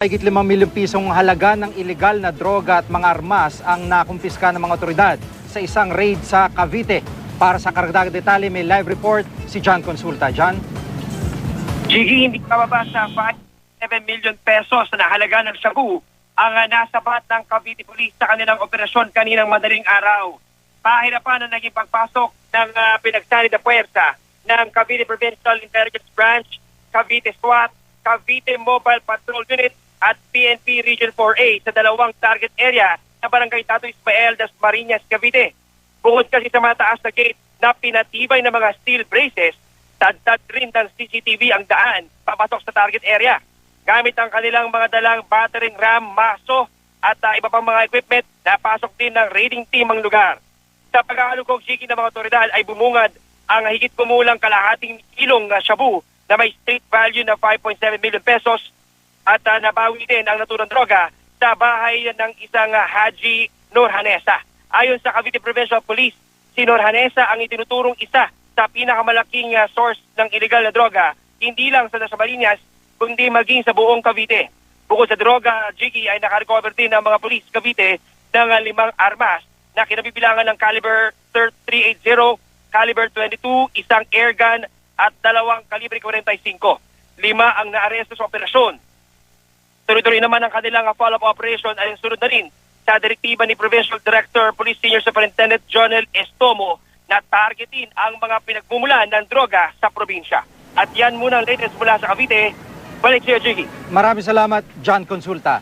Higit 5 milyong pisong halaga ng ilegal na droga at mga armas ang nakumpiska ng mga otoridad sa isang raid sa Cavite. Para sa karagdagang detalye, may live report si John Consulta. John? Gigi, hindi bababa sa 5.7 million pesos na halaga ng shabu ang nasabat ng Cavite Police sa kanilang operasyon kaninang madaling araw. Pahirapan ang naging pagpasok ng pinagsanid na puwersa ng Cavite Provincial Intelligence Branch, Cavite SWAT, Cavite Mobile Patrol Unit at PNP Region 4A sa dalawang target area na Barangay Tato Ismael, Dasmariñas, Cavite. Bukod kasi sa mataas na gate na pinatibay ng mga steel braces, tadtad rin ng CCTV ang daan papasok sa target area. Gamit ang kanilang mga dalang battering ram, maso at iba pang mga equipment, napasok din ng raiding team ang lugar. Sa pag-aalugog ng mga otoridad ay bumungad ang higit kumulang kalahating kilong shabu na may street value na 5.7 million pesos at nabawi din ang naturang droga sa bahay ng isang Haji Nurhanesa. Ayon sa Cavite Provincial Police, si Nurhanesa ang itinuturong isa sa pinakamalaking source ng illegal na droga, hindi lang sa Dasmariñas, kundi maging sa buong Cavite. Bukod sa droga, Jiggy, ay nakarecover din ng mga police Cavite ng 5 armas na kinabibilangan ng caliber 380, caliber 22, isang airgun at 2 kalibre 45. 5 ang naaresto sa operasyon. Tuloy-tuloy naman ang kanilang follow-up operation ay sunod na rin sa direktiba ni Provincial Director Police Senior Superintendent Jonel Estomo na targetin ang mga pinagmumulan ng droga sa probinsya. At yan muna ang latest mula sa Cavite. Balik siya, Jiggy. Maraming salamat, John Consulta.